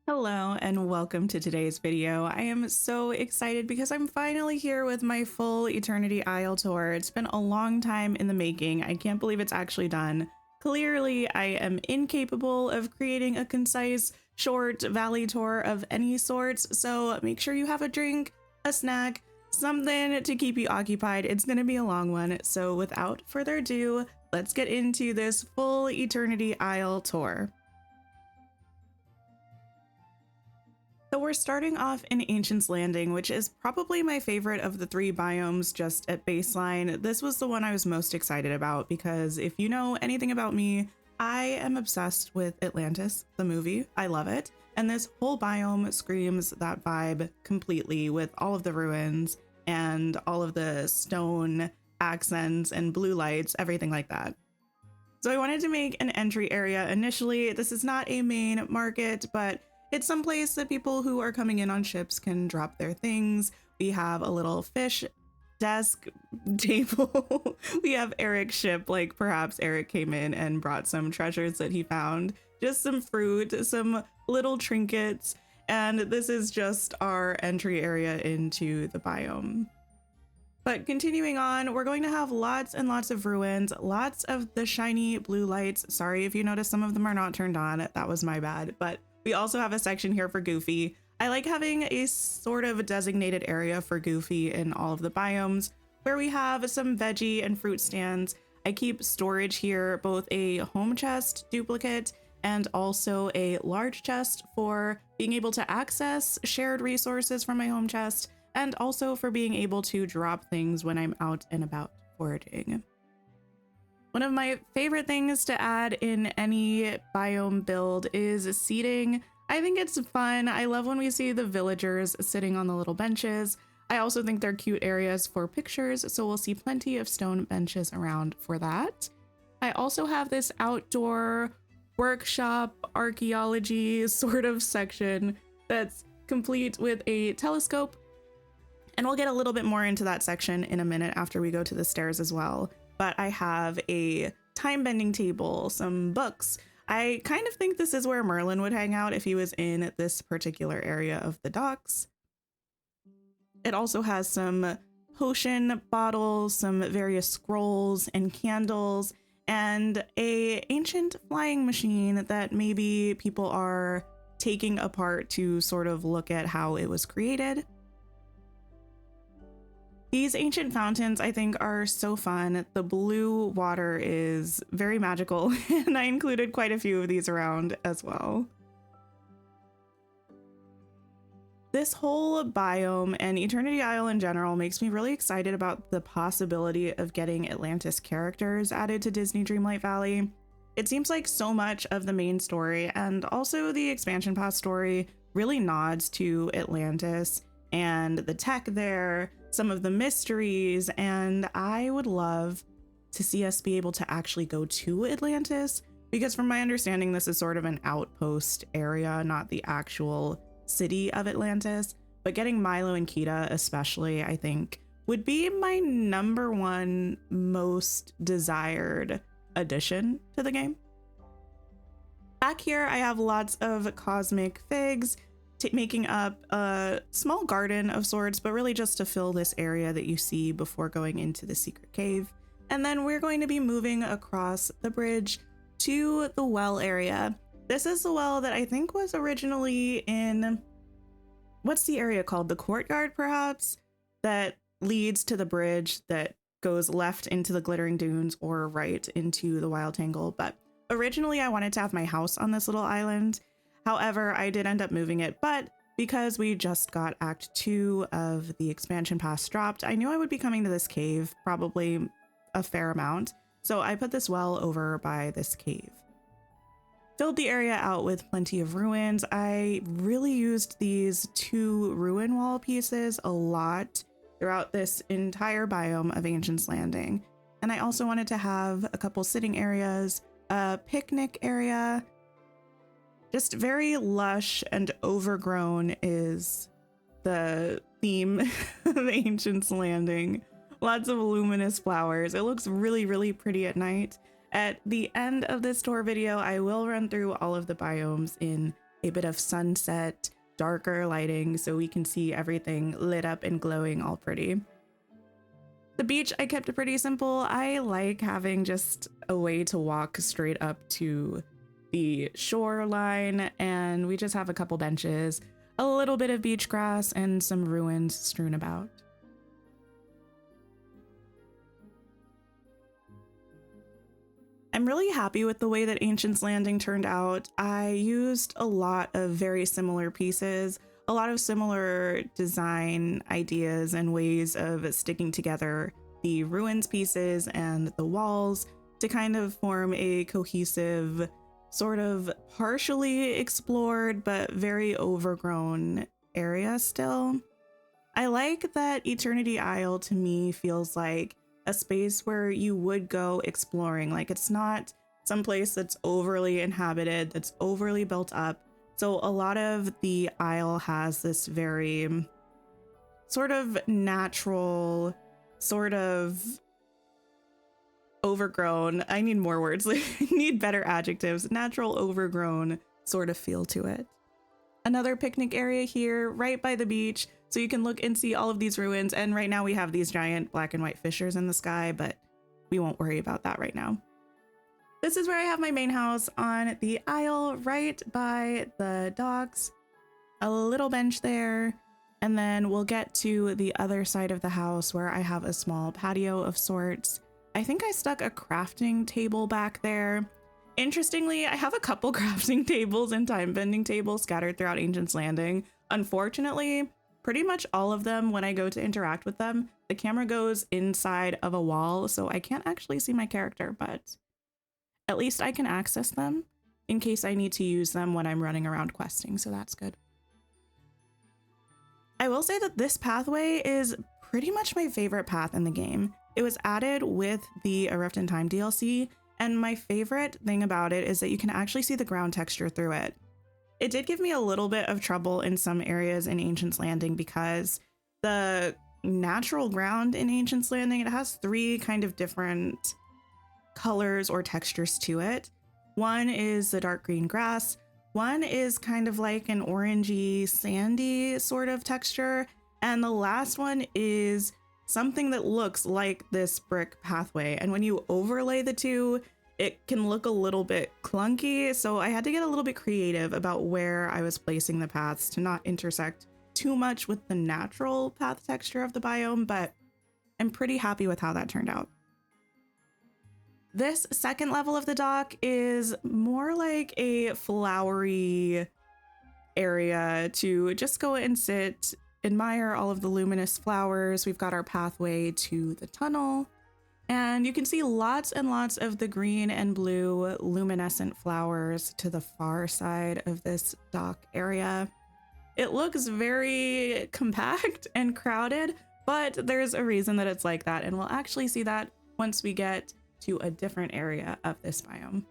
Hello and welcome to today's video. I am so excited because I'm finally here with my full Eternity Isle tour. It's been a long time in the making. I can't believe it's actually done. Clearly, I am incapable of creating a concise, short valley tour of any sorts, so make sure you have a drink, a snack, something to keep you occupied. It's going to be a long one, so without further ado, let's get into this full Eternity Isle tour. So we're starting off in Ancient's Landing, which is probably my favorite of the three biomes just at baseline. This was the one I was most excited about because if you know anything about me, I am obsessed with Atlantis, the movie. I love it. And this whole biome screams that vibe completely with all of the ruins and all of the stone accents and blue lights, everything like that. So I wanted to make an entry area initially. This is not a main market, but it's some place that people who are coming in on ships can drop their things. We have a little fish desk table. We have Eric's ship, like perhaps Eric came in and brought some treasures that he found, just some fruit, some little trinkets, and this is just our entry area into the biome. But continuing on, we're going to have lots and lots of ruins, lots of the shiny blue lights. Sorry if you notice some of them are not turned on, that was my bad, but we also have a section here for Goofy. I like having a sort of a designated area for Goofy in all of the biomes where we have some veggie and fruit stands. I keep storage here, both a home chest duplicate and also a large chest for being able to access shared resources from my home chest and also for being able to drop things when I'm out and about foraging. One of my favorite things to add in any biome build is seating. I think it's fun. I love when we see the villagers sitting on the little benches. I also think they're cute areas for pictures, so we'll see plenty of stone benches around for that. I also have this outdoor workshop archaeology sort of section that's complete with a telescope, and we'll get a little bit more into that section in a minute after we go to the stairs as well. But I have a time bending table, some books. I kind of think this is where Merlin would hang out if he was in this particular area of the docks. It also has some potion bottles, some various scrolls and candles, and a ancient flying machine that maybe people are taking apart to sort of look at how it was created. These ancient fountains, I think, are so fun. The blue water is very magical, and I included quite a few of these around as well. This whole biome and Eternity Isle in general makes me really excited about the possibility of getting Atlantis characters added to Disney Dreamlight Valley. It seems like so much of the main story and also the expansion pass story really nods to Atlantis and the tech there, some of the mysteries, and I would love to see us be able to actually go to Atlantis, because from my understanding, this is sort of an outpost area, not the actual city of Atlantis. But getting Milo and Kita especially, I think, would be my #1 most desired addition to the game. Back here, I have lots of cosmic figs, making up a small garden of sorts, but really just to fill this area that you see before going into the secret cave. And then we're going to be moving across the bridge to the well area. This is the well that I think was originally in, what's the area called? The courtyard, perhaps, that leads to the bridge that goes left into the Glittering Dunes or right into the Wild Tangle. But originally I wanted to have my house on this little island. However, I did end up moving it, but because we just got Act 2 of the expansion pass dropped, I knew I would be coming to this cave, probably a fair amount, so I put this well over by this cave. Filled the area out with plenty of ruins. I really used these 2 ruin wall pieces a lot throughout this entire biome of Ancient's Landing, and I also wanted to have a couple sitting areas, a picnic area. Just very lush and overgrown is the theme of Ancient's Landing. Lots of luminous flowers. It looks really, really pretty at night. At the end of this tour video, I will run through all of the biomes in a bit of sunset, darker lighting so we can see everything lit up and glowing all pretty. The beach, I kept it pretty simple. I like having just a way to walk straight up to the shoreline, and we just have a couple benches, a little bit of beach grass, and some ruins strewn about. I'm really happy with the way that Ancient's Landing turned out. I used a lot of very similar pieces, a lot of similar design ideas and ways of sticking together the ruins pieces and the walls to kind of form a cohesive, sort of partially explored but very overgrown area still. I like that Eternity Isle to me feels like a space where you would go exploring. Like, it's not some place that's overly inhabited, that's overly built up. So a lot of the isle has this very sort of natural, sort of overgrown, I need more words, I need better adjectives, natural overgrown sort of feel to it. Another picnic area here right by the beach, so you can look and see all of these ruins. And right now we have these giant black and white fissures in the sky, but we won't worry about that right now. This is where I have my main house on the isle right by the docks. A little bench there. And then we'll get to the other side of the house where I have a small patio of sorts. I think I stuck a crafting table back there. Interestingly, I have a couple crafting tables and time bending tables scattered throughout Ancient's Landing. Unfortunately, pretty much all of them, when I go to interact with them, the camera goes inside of a wall, so I can't actually see my character, but at least I can access them in case I need to use them when I'm running around questing, so that's good. I will say that this pathway is pretty much my favorite path in the game. It was added with the A Rift in Time DLC, and my favorite thing about it is that you can actually see the ground texture through it. It did give me a little bit of trouble in some areas in Ancient's Landing because the natural ground in Ancient's Landing, it has three kind of different colors or textures to it. One is the dark green grass, one is kind of like an orangey, sandy sort of texture, and the last one is something that looks like this brick pathway. And when you overlay the two, it can look a little bit clunky. So I had to get a little bit creative about where I was placing the paths to not intersect too much with the natural path texture of the biome, but I'm pretty happy with how that turned out. This second level of the dock is more like a flowery area to just go and sit, admire all of the luminous flowers. We've got our pathway to the tunnel, and you can see lots and lots of the green and blue luminescent flowers to the far side of this dock area. It looks very compact and crowded, but there's a reason that it's like that, and we'll actually see that once we get to a different area of this biome.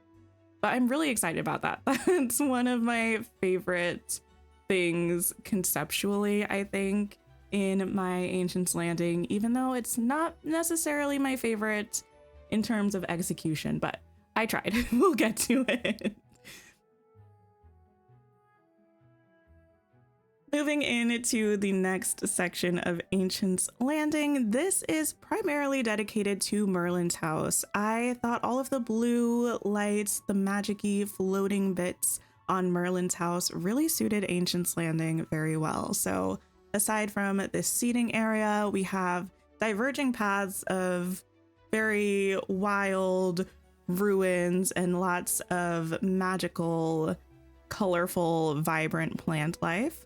But I'm really excited about that. That's one of my favorite things conceptually, I think, in my Ancient's Landing, even though it's not necessarily my favorite in terms of execution, but I tried. We'll get to it. Moving into the next section of Ancient's Landing, this is primarily dedicated to Merlin's house. I thought all of the blue lights, the magic-y floating bits on Merlin's house really suited Ancient's Landing very well. So aside from this seating area, we have diverging paths of very wild ruins and lots of magical, colorful, vibrant plant life.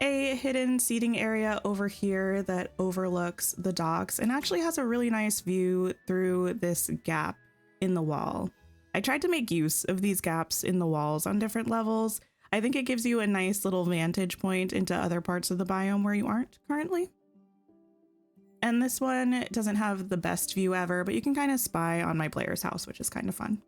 A hidden seating area over here that overlooks the docks and actually has a really nice view through this gap in the wall. I tried to make use of these gaps in the walls on different levels. I think it gives you a nice little vantage point into other parts of the biome where you aren't currently. And this one doesn't have the best view ever, but you can kind of spy on my player's house, which is kind of fun.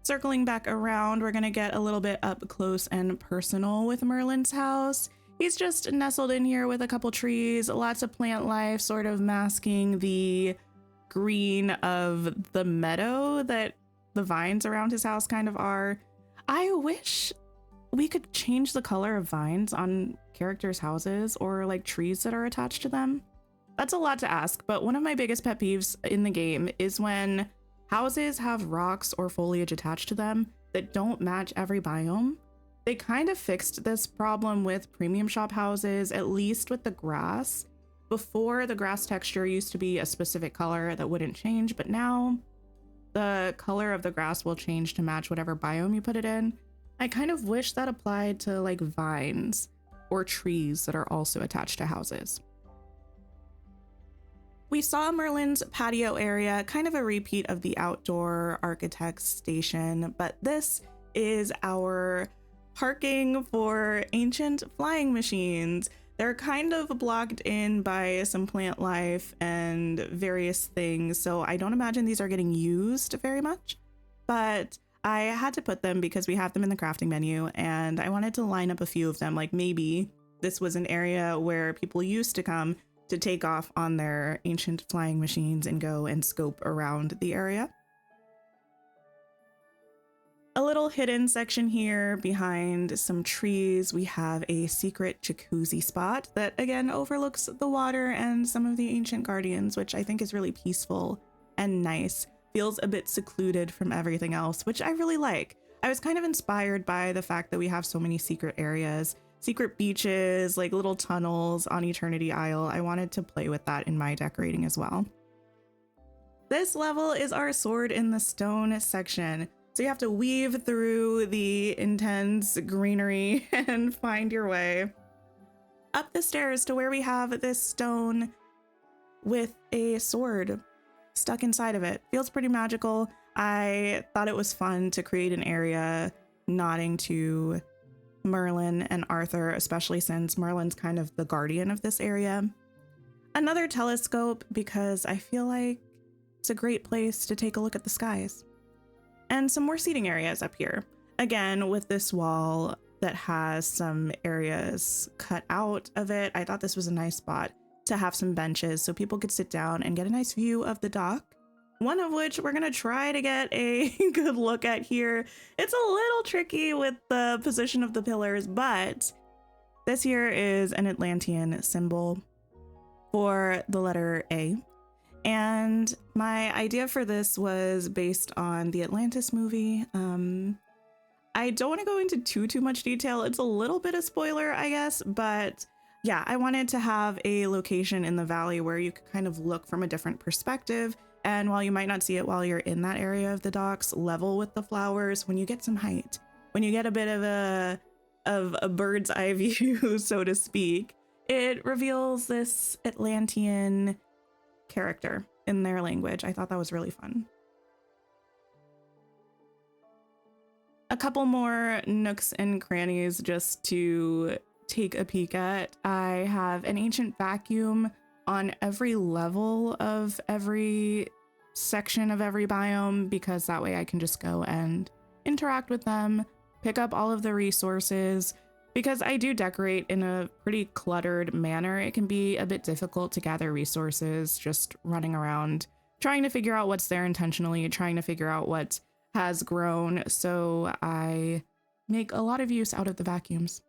Circling back around, we're gonna get a little bit up close and personal with Merlin's house. He's just nestled in here with a couple trees, lots of plant life, sort of masking the green of the meadow that the vines around his house kind of are. I wish we could change the color of vines on characters' houses or like trees that are attached to them. That's a lot to ask, but one of my biggest pet peeves in the game is when houses have rocks or foliage attached to them that don't match every biome. They kind of fixed this problem with premium shop houses, at least with the grass. Before, the grass texture used to be a specific color that wouldn't change, but now the color of the grass will change to match whatever biome you put it in. I kind of wish that applied to like vines or trees that are also attached to houses. We saw Merlin's patio area, kind of a repeat of the outdoor architect's station, but this is our parking for ancient flying machines. They're kind of blocked in by some plant life and various things, so I don't imagine these are getting used very much, but I had to put them because we have them in the crafting menu, and I wanted to line up a few of them. Like maybe this was an area where people used to come to take off on their ancient flying machines and go and scope around the area. A little hidden section here behind some trees, we have a secret jacuzzi spot that again overlooks the water and some of the ancient guardians, which I think is really peaceful and nice. Feels a bit secluded from everything else, which I really like. I was kind of inspired by the fact that we have so many secret areas, secret beaches, like little tunnels on Eternity Isle. I wanted to play with that in my decorating as well. This level is our sword in the stone section. So you have to weave through the intense greenery and find your way up the stairs to where we have this stone with a sword stuck inside of it. Feels pretty magical. I thought it was fun to create an area nodding to Merlin and Arthur, especially since Merlin's kind of the guardian of this area. Another telescope because I feel like it's a great place to take a look at the skies. And some more seating areas up here. Again, with this wall that has some areas cut out of it, I thought this was a nice spot to have some benches so people could sit down and get a nice view of the dock. One of which we're gonna try to get a good look at here. It's a little tricky with the position of the pillars, but this here is an Atlantean symbol for the letter A. And my idea for this was based on the Atlantis movie. I don't want to go into too much detail. It's a little bit of spoiler, I guess, but yeah, I wanted to have a location in the valley where you could kind of look from a different perspective. And while you might not see it while you're in that area of the docks, level with the flowers, when you get some height, when you get a bit of a bird's eye view, so to speak, it reveals this Atlantean character in their language. I thought that was really fun. A couple more nooks and crannies just to take a peek at. I have an ancient vacuum on every level of every section of every biome because that way I can just go and interact with them, pick up all of the resources. Because I do decorate in a pretty cluttered manner, it can be a bit difficult to gather resources just running around, trying to figure out what's there intentionally, trying to figure out what has grown. So I make a lot of use out of the vacuums.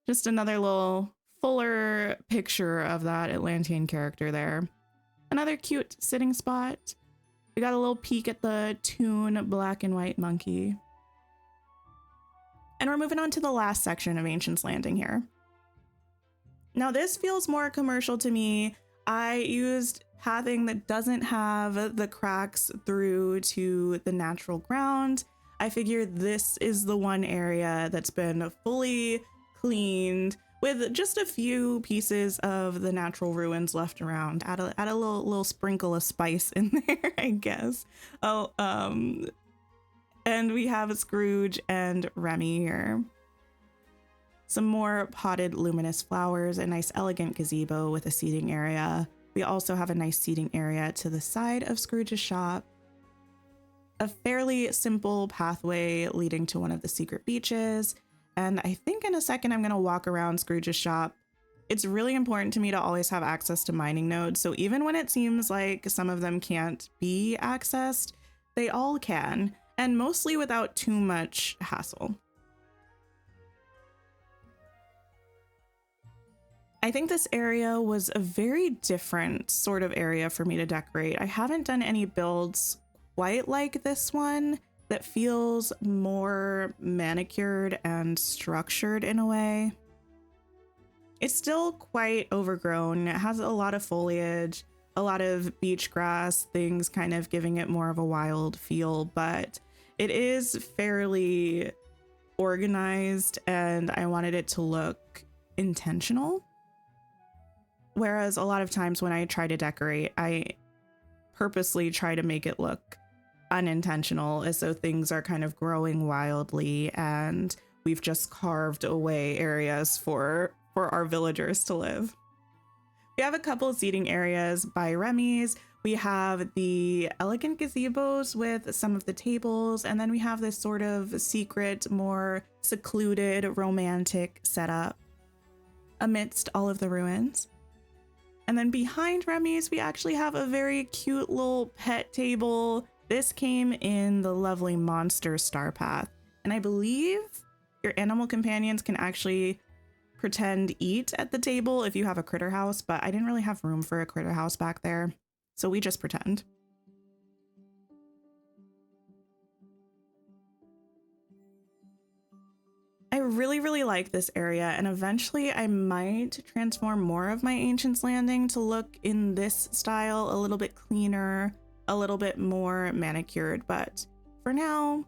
Just another little fuller picture of that Atlantean character there. Another cute sitting spot. We got a little peek at the Toon black and white monkey. And we're moving on to the last section of Ancient's Landing here. Now this feels more commercial to me. I used pathing that doesn't have the cracks through to the natural ground. I figured this is the one area that's been fully cleaned with just a few pieces of the natural ruins left around. Add a little sprinkle of spice in there, I guess. And we have Scrooge and Remy here. Some more potted luminous flowers, a nice elegant gazebo with a seating area. We also have a nice seating area to the side of Scrooge's shop. A fairly simple pathway leading to one of the secret beaches. And I think in a second I'm going to walk around Scrooge's shop It's really important to me to always have access to mining nodes. So even when it seems like some of them can't be accessed, they all can, and mostly without too much hassle. I think this area was a very different sort of area for me to decorate. I haven't done any builds quite like this one that feels more manicured and structured in a way. It's still quite overgrown. It has a lot of foliage, a lot of beach grass, things kind of giving it more of a wild feel, but it is fairly organized and I wanted it to look intentional. Whereas a lot of times when I try to decorate, I purposely try to make it look unintentional, as though things are kind of growing wildly and we've just carved away areas for our villagers to live. We have a couple seating areas by Remy's. We have the elegant gazebos with some of the tables, and then we have this sort of secret, more secluded, romantic setup amidst all of the ruins. And then behind Remy's, we actually have a very cute little pet table. This came in the lovely Monster Star Path. And I believe your animal companions can actually pretend eat at the table if you have a critter house, but I didn't really have room for a critter house back there, so we just pretend. I really like this area, and eventually I might transform more of my Ancients Landing to look in this style, a little bit cleaner, a little bit more manicured, but for now,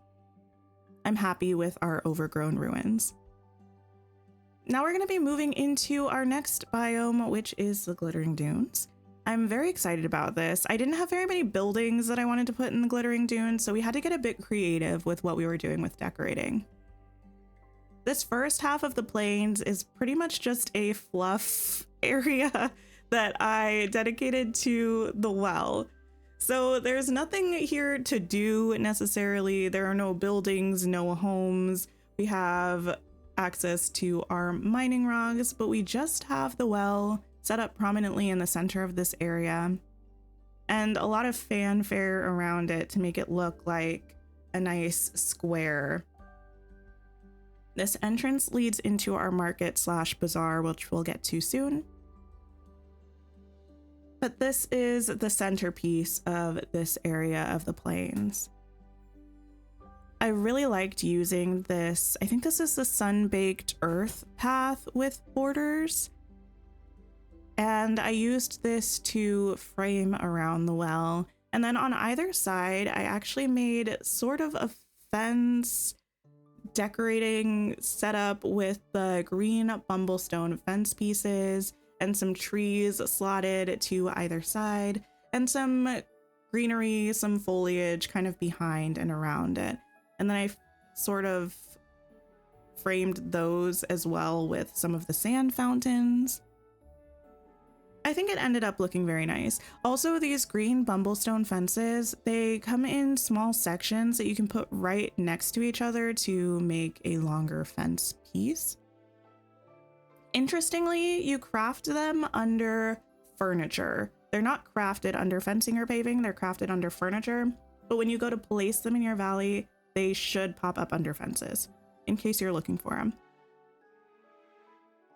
I'm happy with our overgrown ruins. Now we're going to be moving into our next biome, which is the Glittering Dunes. I'm very excited about this. I didn't have very many buildings that I wanted to put in the Glittering Dunes, so we had to get a bit creative with what we were doing with decorating. This first half of the plains is pretty much just a fluff area that I dedicated to the well. So there's nothing here to do necessarily. There are no buildings, no homes. We have access to our mining rods, but we just have the well set up prominently in the center of this area and a lot of fanfare around it to make it look like a nice square. This entrance leads into our market/bazaar, which we'll get to soon. But this is the centerpiece of this area of the plains. I really liked using this. I think this is the sun-baked earth path with borders. And I used this to frame around the well. And then on either side, I actually made sort of a fence decorating setup with the green bumblestone fence pieces and some trees slotted to either side and some greenery, some foliage kind of behind and around it. And then I sort of framed those as well with some of the sand fountains. I think it ended up looking very nice. Also, these green bumblestone fences, they come in small sections that you can put right next to each other to make a longer fence piece. Interestingly, you craft them under furniture. They're not crafted under fencing or paving, they're crafted under furniture. But when you go to place them in your valley, they should pop up under fences, in case you're looking for them.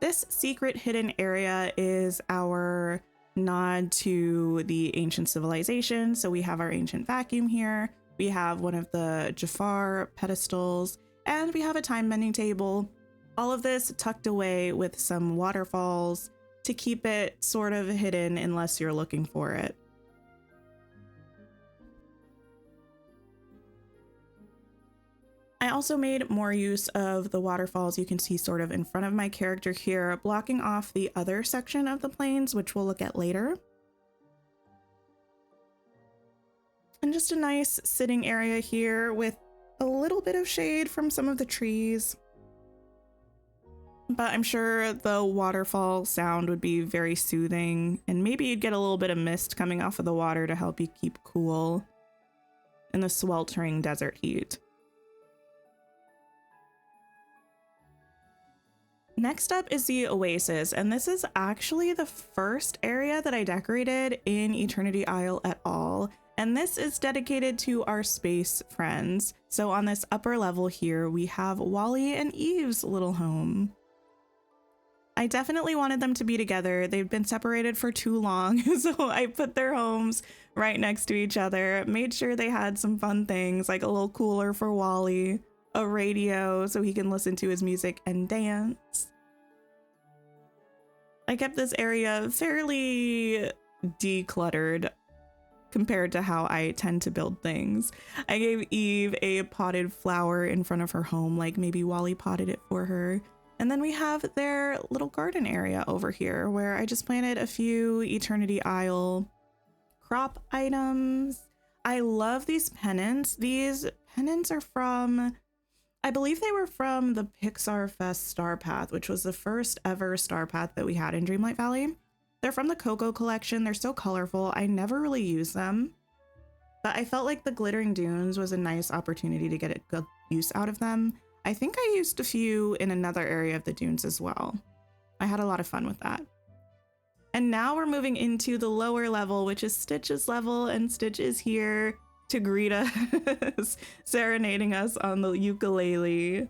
This secret hidden area is our nod to the ancient civilization. So we have our ancient vacuum here. We have one of the Jafar pedestals, and we have a time bending table. All of this tucked away with some waterfalls to keep it sort of hidden unless you're looking for it. I also made more use of the waterfalls you can see sort of in front of my character here, blocking off the other section of the plains, which we'll look at later. And just a nice sitting area here with a little bit of shade from some of the trees. But I'm sure the waterfall sound would be very soothing, and maybe you'd get a little bit of mist coming off of the water to help you keep cool in the sweltering desert heat. Next up is the Oasis, and this is actually the first area that I decorated in Eternity Isle at all. And this is dedicated to our space friends. So on this upper level here, we have Wally and Eve's little home. I definitely wanted them to be together. They've been separated for too long, so I put their homes right next to each other, made sure they had some fun things like a little cooler for Wally, a radio so he can listen to his music and dance. I kept this area fairly decluttered compared to how I tend to build things. I gave Eve a potted flower in front of her home, like maybe Wally potted it for her. And then we have their little garden area over here where I just planted a few Eternity Isle crop items. I love these pennants. These pennants are from, I believe they were from the Pixar Fest Star Path, which was the first ever Star Path that we had in Dreamlight Valley. They're from the Coco collection. They're so colorful. I never really use them, but I felt like the Glittering Dunes was a nice opportunity to get a good use out of them. I think I used a few in another area of the dunes as well. I had a lot of fun with that. And now we're moving into the lower level, which is Stitch's level, and Stitch is here to greet us, serenading us on the ukulele.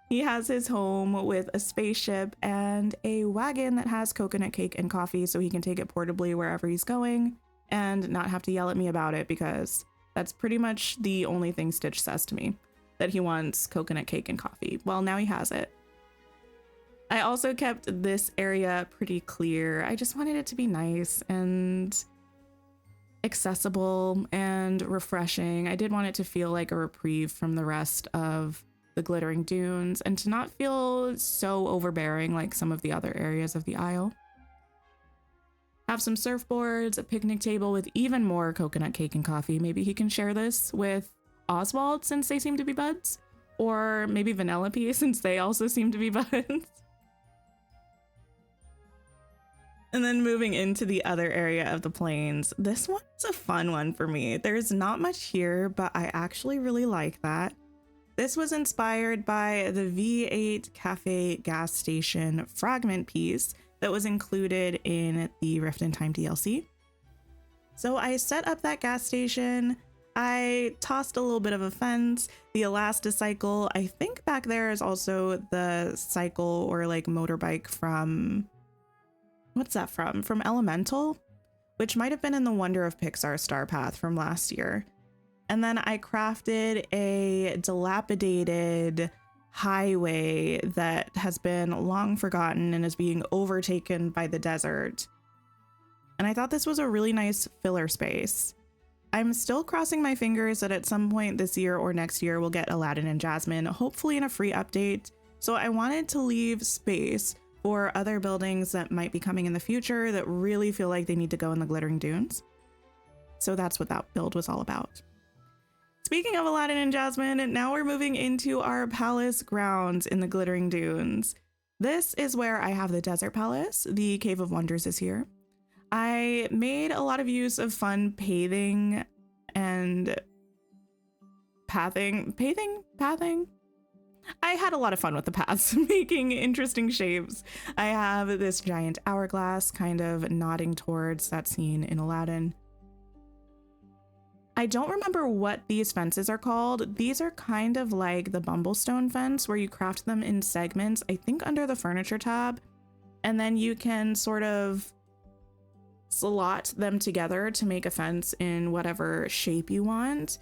He has his home with a spaceship and a wagon that has coconut cake and coffee so he can take it portably wherever he's going and not have to yell at me about it, because that's pretty much the only thing Stitch says to me, that he wants coconut cake and coffee. Well, now he has it. I also kept this area pretty clear. I just wanted it to be nice and accessible and refreshing. I did want it to feel like a reprieve from the rest of the Glittering Dunes and to not feel so overbearing like some of the other areas of the Isle. Have some surfboards, a picnic table with even more coconut cake and coffee. Maybe he can share this with Oswald since they seem to be buds, or maybe Vanellope since they also seem to be buds. And then moving into the other area of the plains, this one's a fun one for me. There's not much here, but I actually really like that. This was inspired by the V8 Cafe gas station fragment piece that was included in the Rift in Time DLC. So I set up that gas station. I tossed a little bit of a fence, the Elasticycle. I think back there is also the cycle or like motorbike from, what's that from? From Elemental, which might have been in the Wonder of Pixar Star Path from last year. And then I crafted a dilapidated highway that has been long forgotten and is being overtaken by the desert. And I thought this was a really nice filler space. I'm still crossing my fingers that at some point this year or next year we'll get Aladdin and Jasmine, hopefully in a free update. So I wanted to leave space for other buildings that might be coming in the future that really feel like they need to go in the Glittering Dunes. So that's what that build was all about. Speaking of Aladdin and Jasmine, now we're moving into our palace grounds in the Glittering Dunes. This is where I have the Desert Palace. The Cave of Wonders is here. I made a lot of use of fun paving and pathing. I had a lot of fun with the paths, making interesting shapes. I have this giant hourglass kind of nodding towards that scene in Aladdin. I don't remember what these fences are called. These are kind of like the Bumblestone fence where you craft them in segments, I think under the furniture tab, and then you can sort of slot them together to make a fence in whatever shape you want.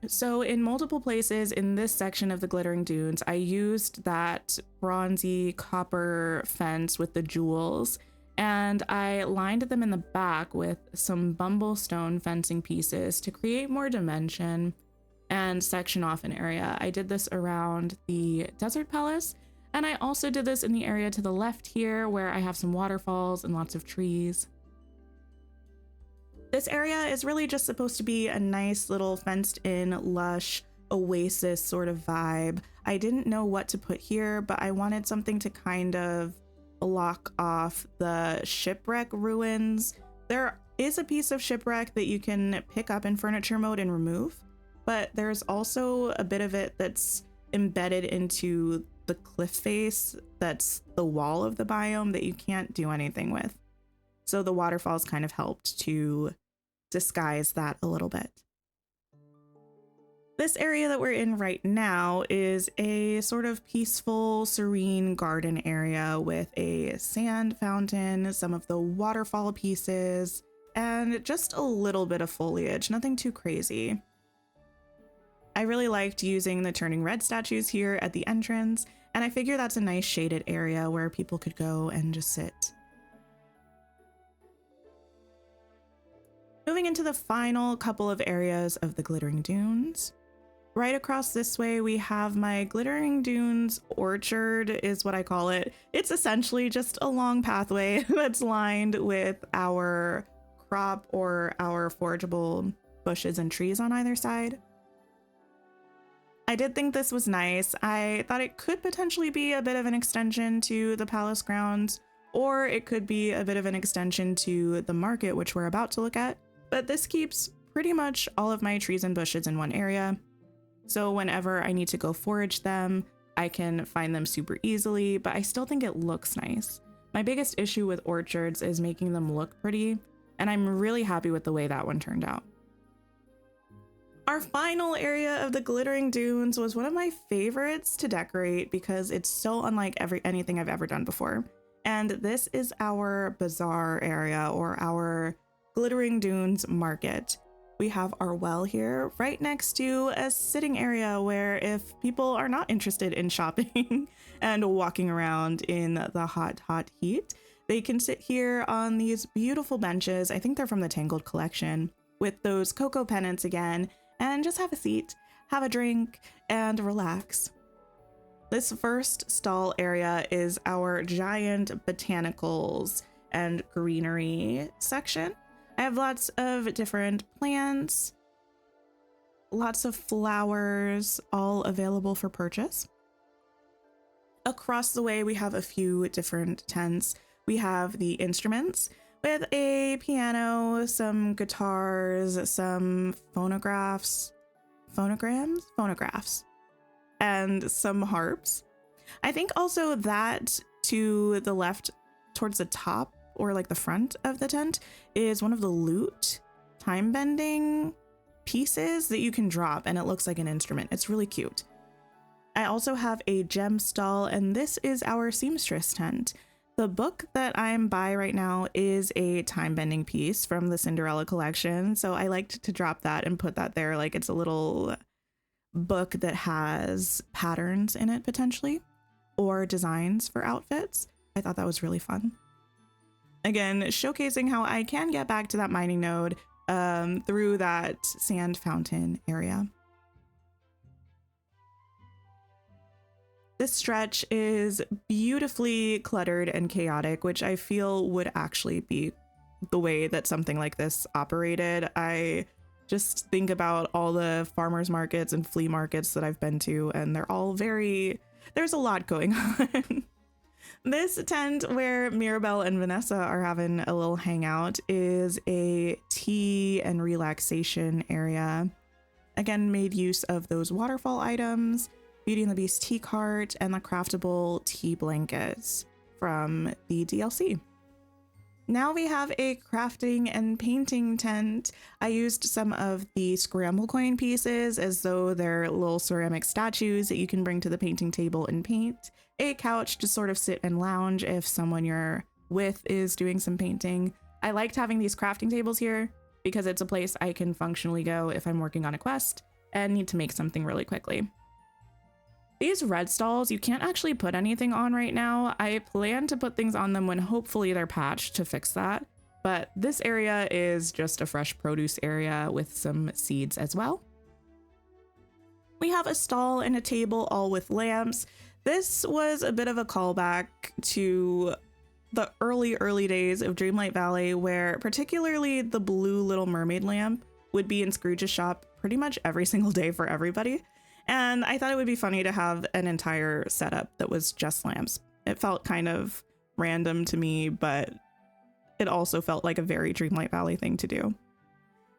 So in multiple places in this section of the Glittering Dunes, I used that bronzy copper fence with the jewels, and I lined them in the back with some Bumblestone fencing pieces to create more dimension and section off an area. I did this around the Desert Palace, and I also did this in the area to the left here where I have some waterfalls and lots of trees. This area is really just supposed to be a nice little fenced in, lush oasis sort of vibe. I didn't know what to put here, but I wanted something to kind of block off the shipwreck ruins. There is a piece of shipwreck that you can pick up in furniture mode and remove, but there's also a bit of it that's embedded into the cliff face that's the wall of the biome that you can't do anything with. So the waterfalls kind of helped to disguise that a little bit. This area that we're in right now is a sort of peaceful, serene garden area with a sand fountain, some of the waterfall pieces, and just a little bit of foliage, nothing too crazy. I really liked using the turning red statues here at the entrance, and I figure that's a nice shaded area where people could go and just sit. Moving into the final couple of areas of the Glittering Dunes. Right across this way, we have my Glittering Dunes orchard is what I call it. It's essentially just a long pathway that's lined with our crop or our forageable bushes and trees on either side. I did think this was nice. I thought it could potentially be a bit of an extension to the palace grounds, or it could be a bit of an extension to the market, which we're about to look at. But this keeps pretty much all of my trees and bushes in one area. So whenever I need to go forage them, I can find them super easily, but I still think it looks nice. My biggest issue with orchards is making them look pretty, and I'm really happy with the way that one turned out. Our final area of the Glittering Dunes was one of my favorites to decorate because it's so unlike anything I've ever done before. And this is our bazaar area, or our Glittering Dunes market. We have our well here right next to a sitting area where if people are not interested in shopping and walking around in the hot heat, they can sit here on these beautiful benches. I think they're from the Tangled collection, with those cocoa pennants again, and just have a seat, have a drink, and relax. This first stall area is our giant botanicals and greenery section. I have lots of different plants, lots of flowers, all available for purchase. Across the way, we have a few different tents. We have the instruments with a piano, some guitars, some phonograms, and some harps. I think also that to the left towards the top, or like the front of the tent, is one of the lute time bending pieces that you can drop, and it looks like an instrument. It's really cute. I also have a gem stall, and this is our seamstress tent. The book that I'm by right now is a time bending piece from the Cinderella collection, so I liked to drop that and put that there, like it's a little book that has patterns in it potentially, or designs for outfits. I thought that was really fun. Again, showcasing how I can get back to that mining node through that sand fountain area. This stretch is beautifully cluttered and chaotic, which I feel would actually be the way that something like this operated. I just think about all the farmers markets and flea markets that I've been to, and they're all there's a lot going on. This tent where Mirabel and Vanessa are having a little hangout is a tea and relaxation area. Again, made use of those waterfall items, Beauty and the Beast tea cart, and the craftable tea blankets from the DLC. Now we have a crafting and painting tent. I used some of the scramble coin pieces as though they're little ceramic statues that you can bring to the painting table and paint. A couch to sort of sit and lounge if someone you're with is doing some painting. I liked having these crafting tables here because it's a place I can functionally go if I'm working on a quest and need to make something really quickly. These red stalls, you can't actually put anything on right now. I plan to put things on them when hopefully they're patched to fix that. But this area is just a fresh produce area with some seeds as well. We have a stall and a table all with lamps. This was a bit of a callback to the early days of Dreamlight Valley, where particularly the blue Little Mermaid lamp would be in Scrooge's shop pretty much every single day for everybody. And I thought it would be funny to have an entire setup that was just lamps. It felt kind of random to me, but it also felt like a very Dreamlight Valley thing to do.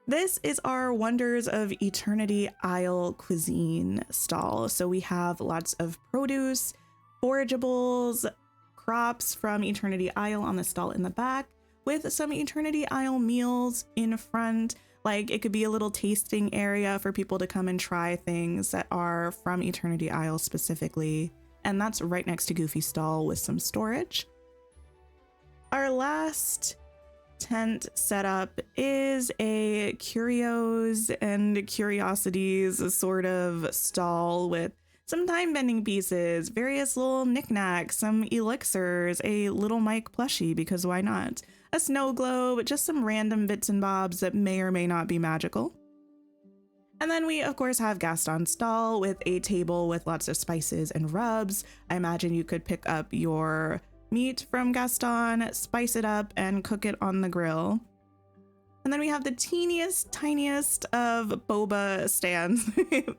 This is our Wonders of Eternity Isle cuisine stall. So we have lots of produce, forageables, crops from Eternity Isle on the stall in the back, with some Eternity Isle meals in front. Like, it could be a little tasting area for people to come and try things that are from Eternity Isle specifically. And that's right next to Goofy's stall with some storage. Our last tent setup is a curios and curiosities sort of stall with some time bending pieces, various little knickknacks, some elixirs, a little Mike plushie, because why not? A snow globe, just some random bits and bobs that may or may not be magical. And then we, of course, have Gaston's stall with a table with lots of spices and rubs. I imagine you could pick up your meat from Gaston, spice it up, and cook it on the grill. And then we have the teeniest, tiniest of boba stands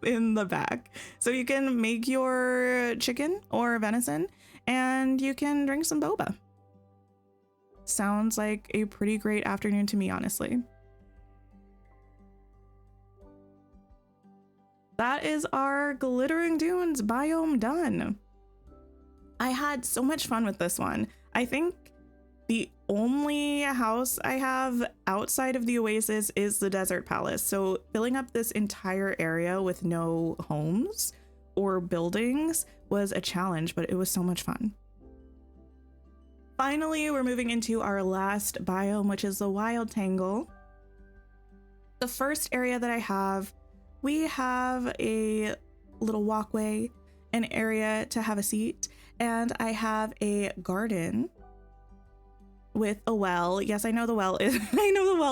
in the back. So you can make your chicken or venison, and you can drink some boba. Sounds like a pretty great afternoon to me, honestly. That is our Glittering Dunes biome done. I had so much fun with this one. I think the only house I have outside of the Oasis is the Desert Palace. So filling up this entire area with no homes or buildings was a challenge, but it was so much fun. Finally, we're moving into our last biome, which is the Wild Tangle. The first area that I have, we have a little walkway, an area to have a seat, and I have a garden with a well. Yes, I know the well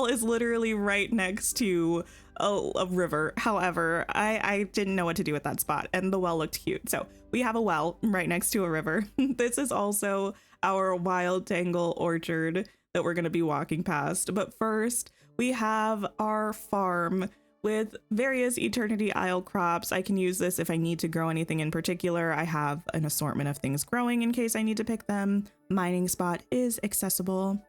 is literally right next to a river. However, I didn't know what to do with that spot, and the well looked cute. So we have a well right next to a river. This is also our Wild Tangle orchard that we're going to be walking past. But first, we have our farm with various Eternity Isle crops. I can use this if I need to grow anything in particular. I have an assortment of things growing in case I need to pick them. Mining spot is accessible.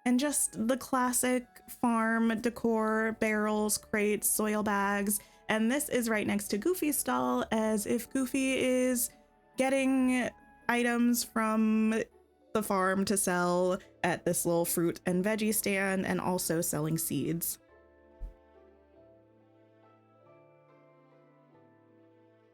And just the classic farm decor, barrels, crates, soil bags. And this is right next to Goofy's stall, as if Goofy is getting items from the farm to sell at this little fruit and veggie stand, and also selling seeds.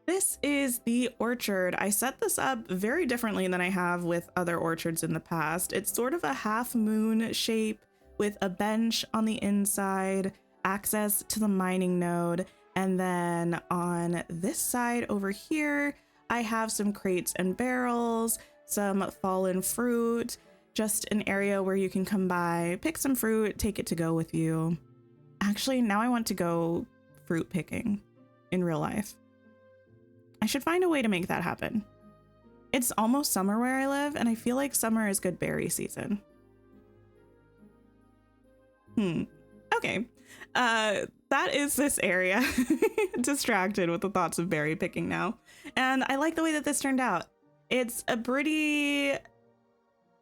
This is the orchard. I set this up very differently than I have with other orchards in the past. It's sort of a half moon shape with a bench on the inside, access to the mining node, and then on this side over here, I have some crates and barrels, some fallen fruit, just an area where you can come by, pick some fruit, take it to go with you. Actually, now I want to go fruit picking in real life. I should find a way to make that happen. It's almost summer where I live, and I feel like summer is good berry season. Okay. That is this area. Distracted with the thoughts of berry picking now. And I like the way that this turned out. It's a pretty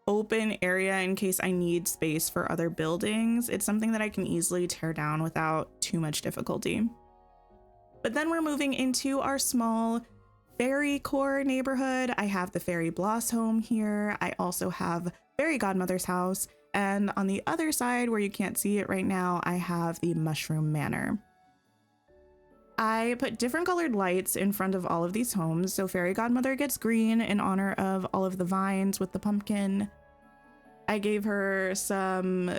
open area in case I need space for other buildings. It's something that I can easily tear down without too much difficulty. But then we're moving into our small fairy core neighborhood. I have the Fairy Bloss home here. I also have Fairy Godmother's house. And on the other side, where you can't see it right now, I have the Mushroom Manor. I put different colored lights in front of all of these homes. So Fairy Godmother gets green in honor of all of the vines with the pumpkin. I gave her some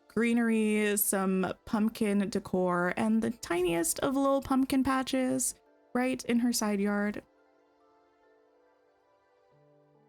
greenery, some pumpkin decor, and the tiniest of little pumpkin patches right in her side yard.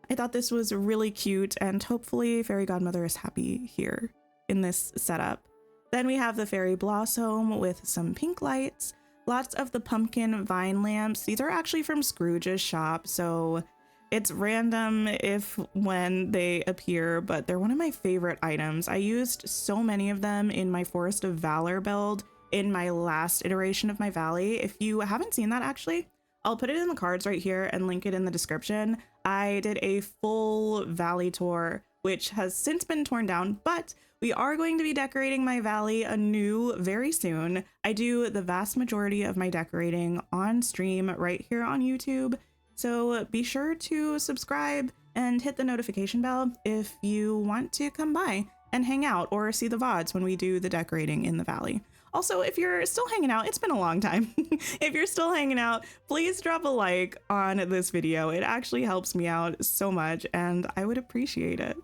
I thought this was really cute, and hopefully Fairy Godmother is happy here in this setup. Then we have the Fairy Bloss home with some pink lights, lots of the pumpkin vine lamps. These are actually from Scrooge's shop, so it's random if when they appear, but they're one of my favorite items. I used so many of them in my Forest of Valor build in my last iteration of my valley. If you haven't seen that, actually, I'll put it in the cards right here and link it in the description. I did a full valley tour, which has since been torn down, but we are going to be decorating my valley anew very soon. I do the vast majority of my decorating on stream right here on YouTube. So be sure to subscribe and hit the notification bell if you want to come by and hang out or see the VODs when we do the decorating in the valley. Also, if you're still hanging out, it's been a long time. If you're still hanging out, please drop a like on this video. It actually helps me out so much and I would appreciate it.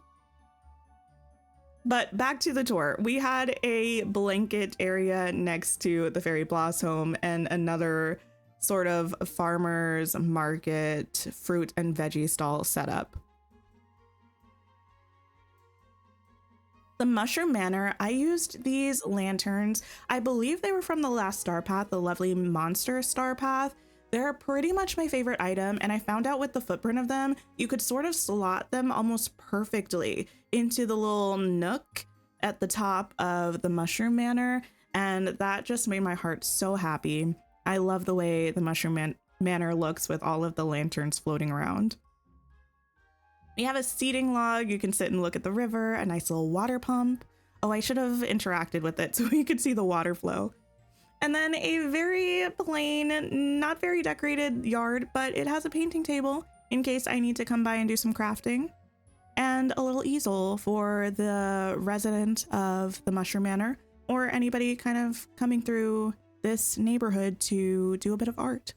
But back to the tour. We had a blanket area next to the Fairy Blossom and another sort of farmer's market fruit and veggie stall setup. The Mushroom Manor, I used these lanterns. I believe they were from the last Star Path, the lovely Monster Star Path. They're pretty much my favorite item, and I found out with the footprint of them, you could sort of slot them almost perfectly into the little nook at the top of the Mushroom Manor, and that just made my heart so happy. I love the way the Mushroom Manor looks with all of the lanterns floating around. We have a seating log. You can sit and look at the river, a nice little water pump. Oh, I should have interacted with it so you could see the water flow. And then a very plain, not very decorated yard, but it has a painting table in case I need to come by and do some crafting. And a little easel for the resident of the Mushroom Manor or anybody kind of coming through this neighborhood to do a bit of art.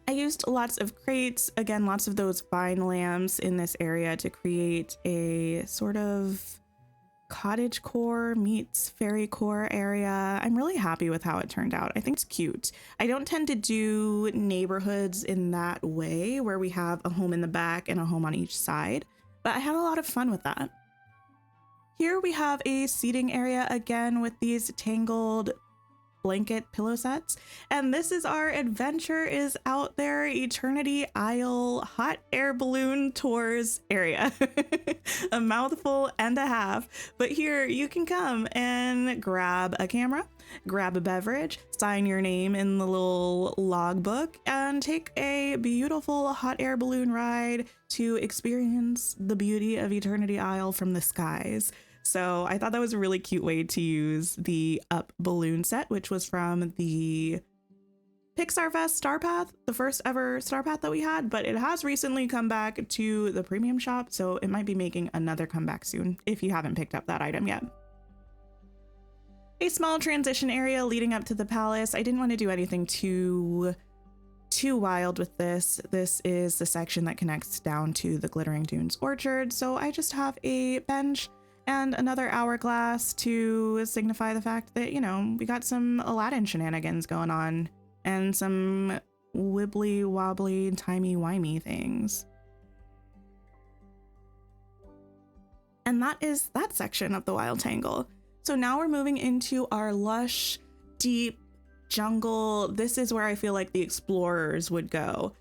I used lots of crates, again, lots of those vine lamps in this area to create a sort of cottage core meets fairy core area. I'm really happy with how it turned out. I think it's cute. I don't tend to do neighborhoods in that way where we have a home in the back and a home on each side, but I had a lot of fun with that. Here we have a seating area again with these tangled blanket pillow sets, and this is our adventure is out there Eternity Isle hot air balloon tours area. A mouthful and a half, but here you can come and grab a camera, grab a beverage, sign your name in the little logbook, and take a beautiful hot air balloon ride to experience the beauty of Eternity Isle from the skies. So I thought that was a really cute way to use the Up balloon set, which was from the Pixar Fest Star Path, the first ever Star Path that we had, but it has recently come back to the premium shop, so it might be making another comeback soon if you haven't picked up that item yet. A small transition area leading up to the palace. I didn't want to do anything too wild with this. This is the section that connects down to the Glittering Dunes Orchard, so I just have a bench and another hourglass to signify the fact that, you know, we got some Aladdin shenanigans going on and some wibbly wobbly timey-wimey things. And that is that section of the Wild Tangle. So now we're moving into our lush, deep jungle. This is where I feel like the explorers would go.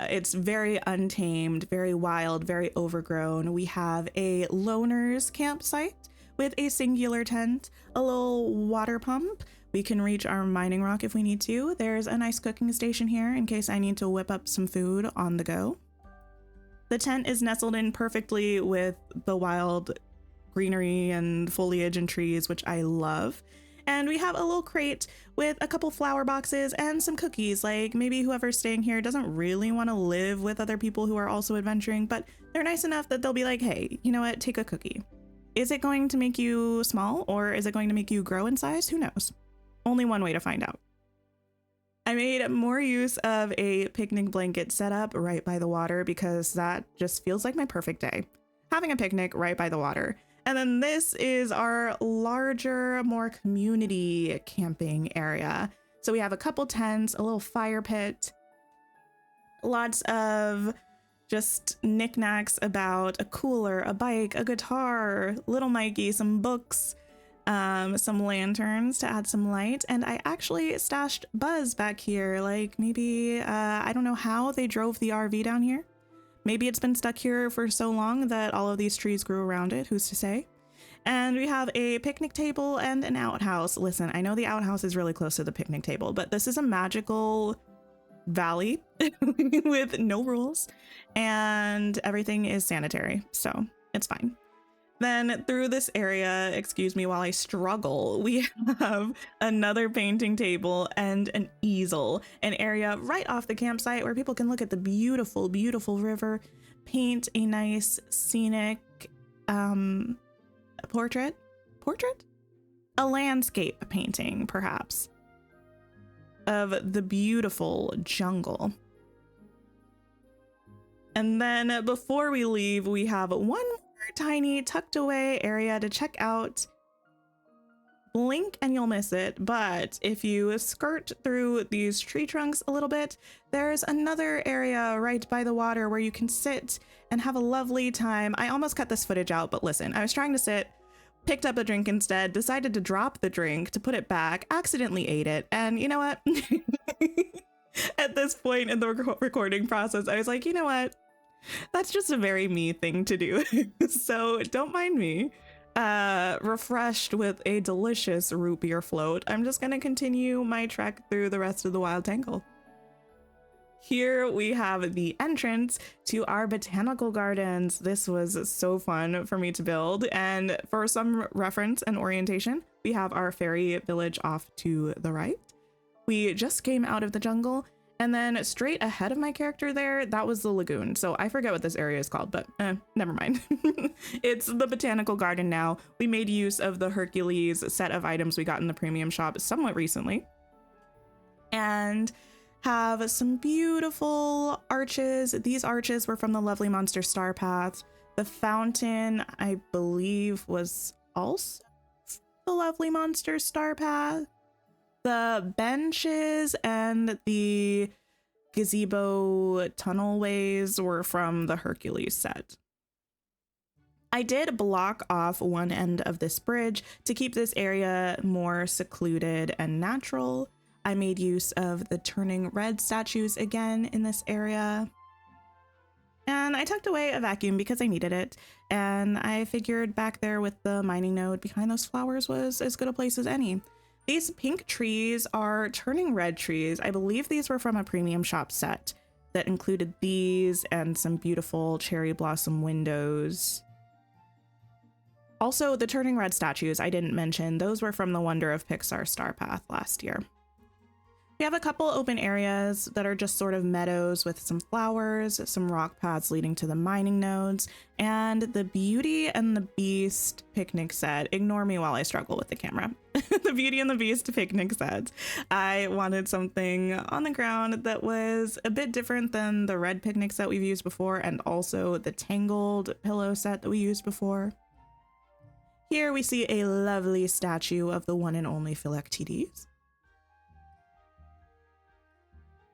It's very untamed, very wild, very overgrown. We have a loner's campsite with a singular tent, a little water pump. We can reach our mining rock if we need to. There's a nice cooking station here in case I need to whip up some food on the go. The tent is nestled in perfectly with the wild greenery and foliage and trees, which I love. And we have a little crate with a couple flower boxes and some cookies. Like maybe whoever's staying here doesn't really want to live with other people who are also adventuring, but they're nice enough that they'll be like, hey, you know what? Take a cookie. Is it going to make you small or is it going to make you grow in size? Who knows? Only one way to find out. I made more use of a picnic blanket setup right by the water because that just feels like my perfect day. Having a picnic right by the water. And then this is our larger, more community camping area. So we have a couple tents, a little fire pit, lots of just knickknacks about a cooler, a bike, a guitar, little Mikey, some books, some lanterns to add some light. And I actually stashed Buzz back here. Like maybe, I don't know how they drove the RV down here. Maybe it's been stuck here for so long that all of these trees grew around it, who's to say? And we have a picnic table and an outhouse. Listen, I know the outhouse is really close to the picnic table, but this is a magical valley with no rules and everything is sanitary, so it's fine. Then through this area, excuse me while I struggle, we have another painting table and an easel, an area right off the campsite where people can look at the beautiful, beautiful river, paint a nice scenic portrait? A landscape painting, perhaps, of the beautiful jungle. And then before we leave, we have one more tiny tucked away area to check out. Blink and you'll miss it, but if you skirt through these tree trunks a little bit, there's another area right by the water where you can sit and have a lovely time. I almost cut this footage out, but listen, I was trying to sit, picked up a drink instead, decided to drop the drink to put it back, accidentally ate it, and you know what? At this point in the recording process, I was like, you know what? That's just a very me thing to do. So don't mind me. Refreshed with a delicious root beer float, I'm just gonna continue my trek through the rest of the wild Tangle. Here we have the entrance to our botanical gardens. This was so fun for me to build, and for some reference and orientation, we have our fairy village off to the right. We just came out of the jungle, and then straight ahead of my character there, that was the lagoon. So I forget what this area is called, but never mind. It's the botanical garden now. We made use of the Hercules set of items we got in the premium shop somewhat recently, and have some beautiful arches. These arches were from the Lovely Monster Star Path. The fountain, I believe, was also the Lovely Monster Star Path. The benches and the gazebo tunnelways were from the Hercules set. I did block off one end of this bridge to keep this area more secluded and natural. I made use of the turning red statues again in this area. And I tucked away a vacuum because I needed it. And I figured back there with the mining node behind those flowers was as good a place as any. These pink trees are turning red trees. I believe these were from a premium shop set that included these and some beautiful cherry blossom windows. Also, the turning red statues I didn't mention. Those were from the Wonder of Pixar Star Path last year. We have a couple open areas that are just sort of meadows with some flowers, some rock paths leading to the mining nodes, and the Beauty and the Beast picnic set. Ignore me while I struggle with the camera. The Beauty and the Beast picnic set. I wanted something on the ground that was a bit different than the red picnic set we've used before, and also the Tangled pillow set that we used before. Here we see a lovely statue of the one and only Philoctetes.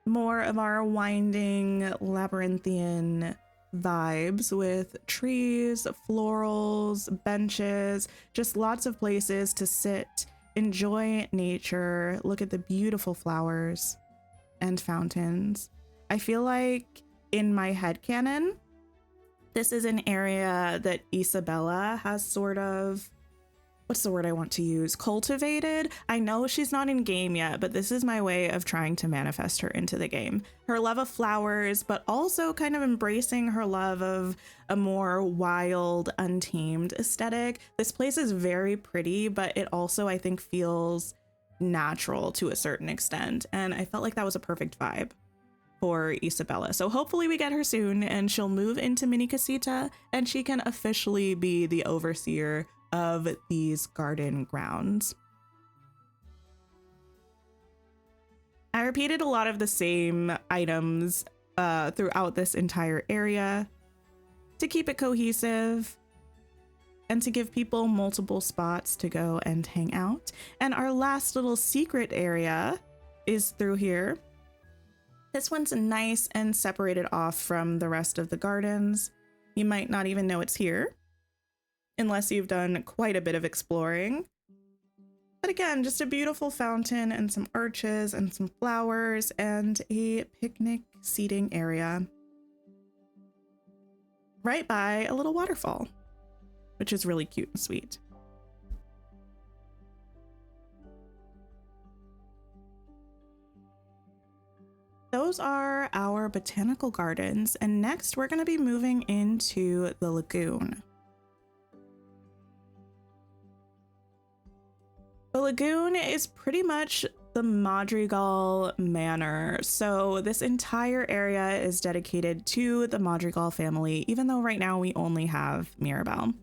More of our winding labyrinthian vibes with trees, florals, benches, just lots of places to sit, enjoy nature, look at the beautiful flowers and fountains. I feel like in my headcanon, this is an area that Isabella has sort of, what's the word I want to use? Cultivated. I know she's not in game yet, but this is my way of trying to manifest her into the game. Her love of flowers, but also kind of embracing her love of a more wild, untamed aesthetic. This place is very pretty, but it also, I think, feels natural to a certain extent. And I felt like that was a perfect vibe for Isabella. So hopefully we get her soon and she'll move into Mini Casita and she can officially be the overseer of these garden grounds. I repeated a lot of the same items throughout this entire area to keep it cohesive and to give people multiple spots to go and hang out. And our last little secret area is through here. This one's nice and separated off from the rest of the gardens. You might not even know it's here, unless you've done quite a bit of exploring. But again, just a beautiful fountain and some arches and some flowers and a picnic seating area right by a little waterfall, which is really cute and sweet. Those are our botanical gardens, and next we're going to be moving into the lagoon. lagoon is pretty much the Madrigal Manor. So this entire area is dedicated to the Madrigal family, even though right now we only have Mirabel.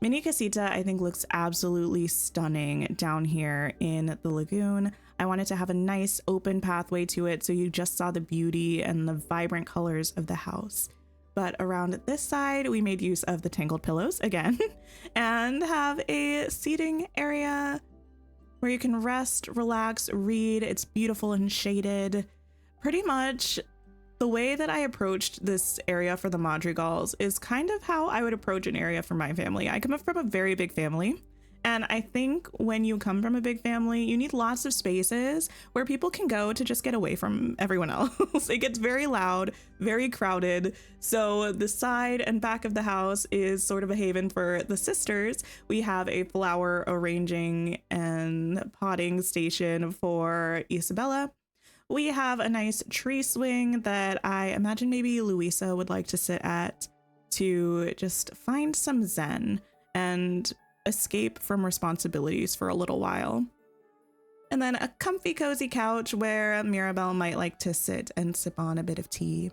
Mini Casita, I think, looks absolutely stunning down here in the lagoon. I wanted to have a nice open pathway to it so you just saw the beauty and the vibrant colors of the house. But around this side, we made use of the tangled pillows again and have a seating area where you can rest, relax, read. It's beautiful and shaded. Pretty much the way that I approached this area for the Madrigals is kind of how I would approach an area for my family. I come from a very big family, and I think when you come from a big family, you need lots of spaces where people can go to just get away from everyone else. It gets very loud, very crowded. So the side and back of the house is sort of a haven for the sisters. We have a flower arranging and potting station for Isabella. We have a nice tree swing that I imagine maybe Louisa would like to sit at to just find some zen and escape from responsibilities for a little while. And then a comfy, cozy couch where Mirabel might like to sit and sip on a bit of tea.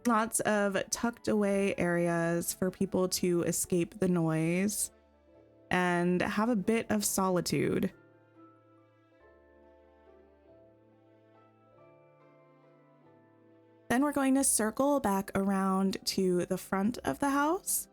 Lots of tucked away areas for people to escape the noise and have a bit of solitude. Then we're going to circle back around to the front of the house.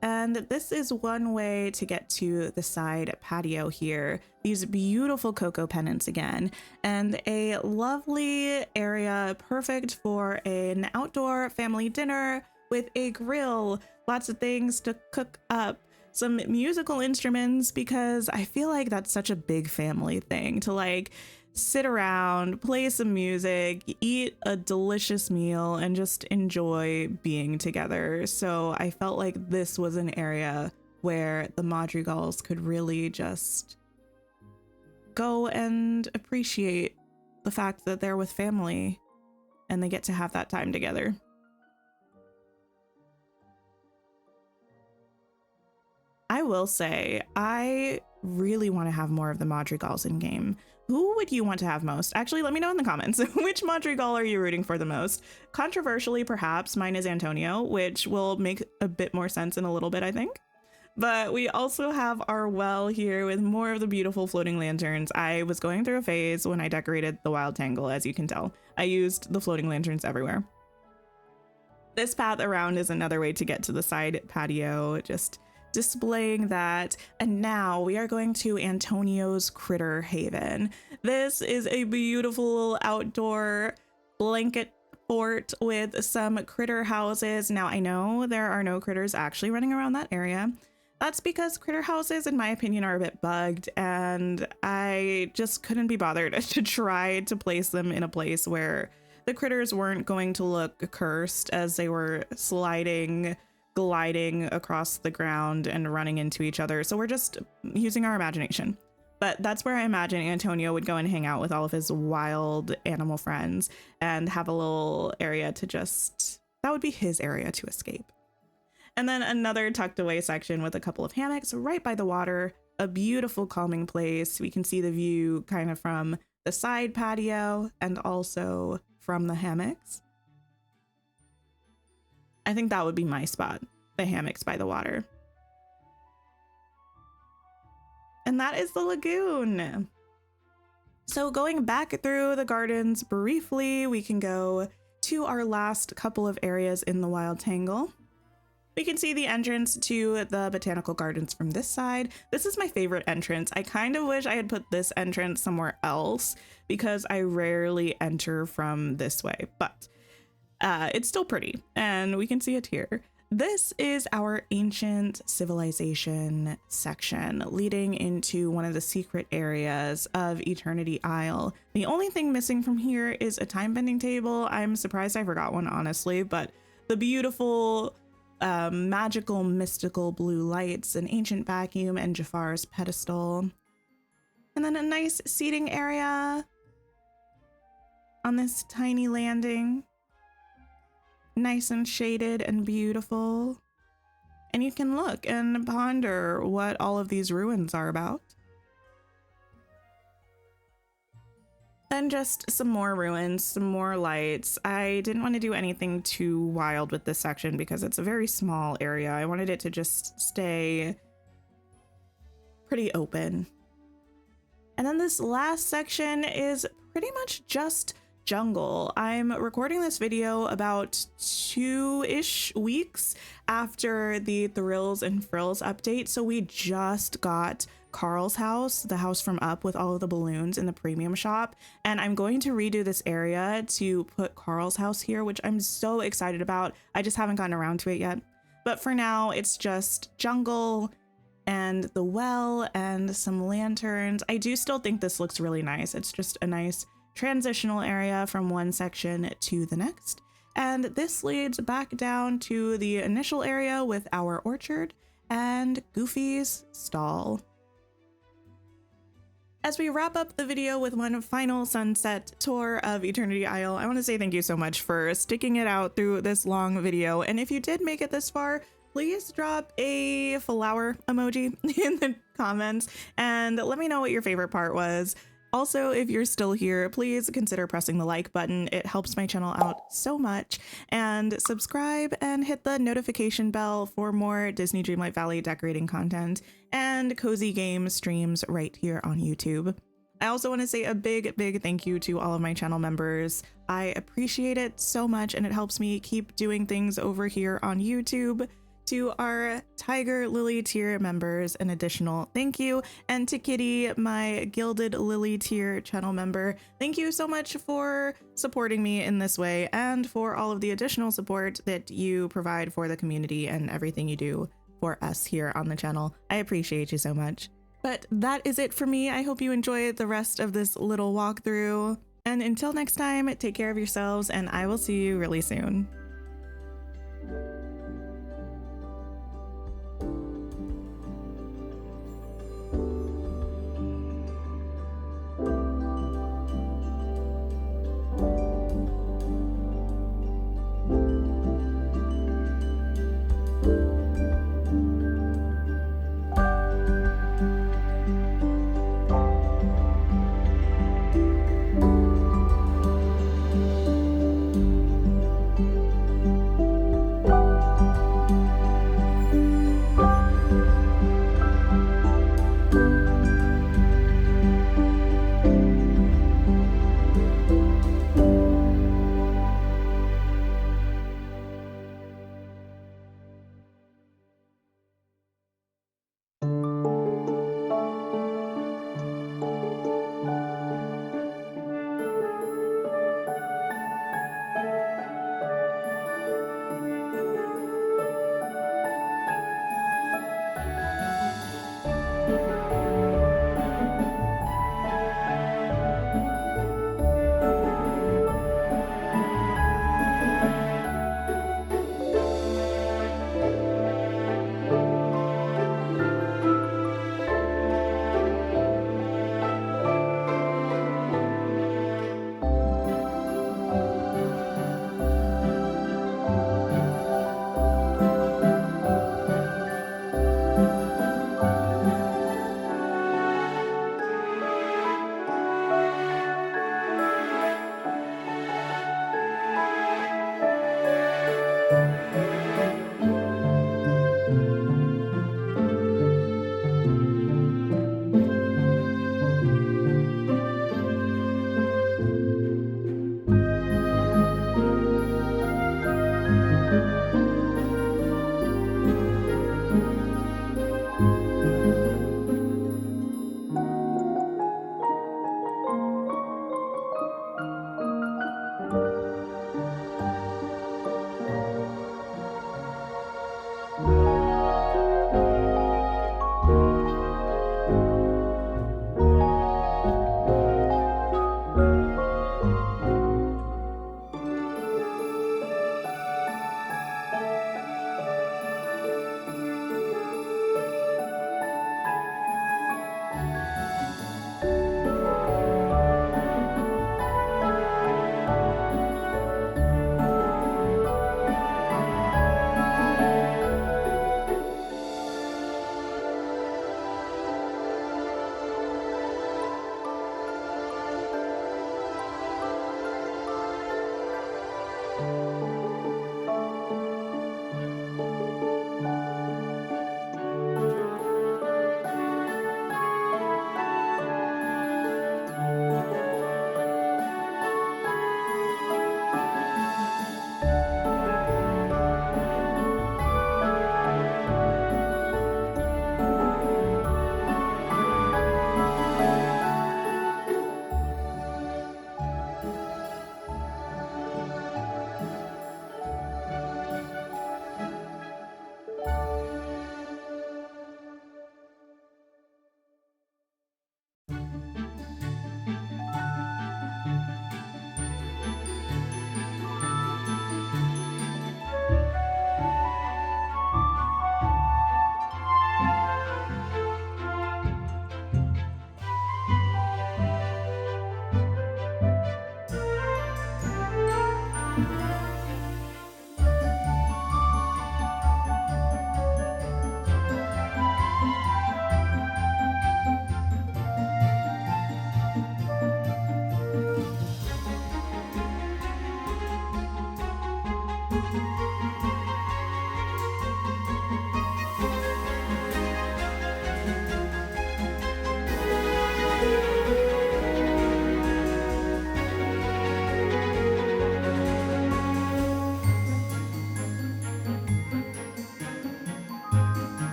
And this is one way to get to the side patio here. These beautiful cocoa pennants again, and a lovely area perfect for an outdoor family dinner with a grill, lots of things to cook up, some musical instruments, because I feel like that's such a big family thing to like sit around, play some music, eat a delicious meal, and just enjoy being together. So I felt like this was an area where the Madrigals could really just go and appreciate the fact that they're with family and they get to have that time together. I will say, I really want to have more of the Madrigals in game. Who would you want to have most? Actually, let me know in the comments. Which Madrigal are you rooting for the most? Controversially, perhaps, mine is Antonio, which will make a bit more sense in a little bit, I think. But we also have our well here with more of the beautiful floating lanterns. I was going through a phase when I decorated the wild Tangle, as you can tell. I used the floating lanterns everywhere. This path around is another way to get to the side patio, just displaying that. And now we are going to Antonio's Critter Haven. This is a beautiful outdoor blanket fort with some critter houses. Now I know there are no critters actually running around that area. That's because critter houses, in my opinion, are a bit bugged, and I just couldn't be bothered to try to place them in a place where the critters weren't going to look cursed as they were gliding across the ground and running into each other. So we're just using our imagination. But that's where I imagine Antonio would go and hang out with all of his wild animal friends and have a little area to just, that would be his area to escape. And then another tucked away section with a couple of hammocks right by the water, a beautiful calming place. We can see the view kind of from the side patio and also from the hammocks. I think that would be my spot, the hammocks by the water. And that is the lagoon. So going back through the gardens briefly, we can go to our last couple of areas in the Wild Tangle. We can see the entrance to the Botanical Gardens from this side. This is my favorite entrance. I kind of wish I had put this entrance somewhere else because I rarely enter from this way, but it's still pretty, and we can see it here. This is our ancient civilization section leading into one of the secret areas of Eternity Isle. The only thing missing from here is a time bending table. I'm surprised I forgot one, honestly, but the beautiful magical mystical blue lights, an ancient vacuum, and Jafar's pedestal. And then a nice seating area on this tiny landing. Nice and shaded and beautiful. and you can look and ponder what all of these ruins are about. Then just some more ruins, some more lights. I didn't want to do anything too wild with this section because it's a very small area. I wanted it to just stay pretty open. And then this last section is pretty much just jungle. I'm recording this video about 2-ish weeks after the Thrills and Frills update. So we just got Carl's house, the house from Up with all of the balloons in the premium shop. And I'm going to redo this area to put Carl's house here, which I'm so excited about. I just haven't gotten around to it yet. But for now, it's just jungle and the well and some lanterns. I do still think this looks really nice. It's just a nice transitional area from one section to the next. And this leads back down to the initial area with our orchard and Goofy's stall. As we wrap up the video with one final sunset tour of Eternity Isle, I want to say thank you so much for sticking it out through this long video. And if you did make it this far, please drop a flower emoji in the comments and let me know what your favorite part was. Also, if you're still here, please consider pressing the like button. It helps my channel out so much. And subscribe and hit the notification bell for more Disney Dreamlight Valley decorating content and cozy game streams right here on YouTube. I also want to say a big thank you to all of my channel members. I appreciate it so much and it helps me keep doing things over here on YouTube. To our Tiger Lily tier members, an additional thank you, and to Kitty, my Gilded Lily tier channel member, thank you so much for supporting me in this way and for all of the additional support that you provide for the community and everything you do for us here on the channel. I appreciate you so much. But that is it for me. I hope you enjoyed the rest of this little walkthrough. And until next time, take care of yourselves and I will see you really soon.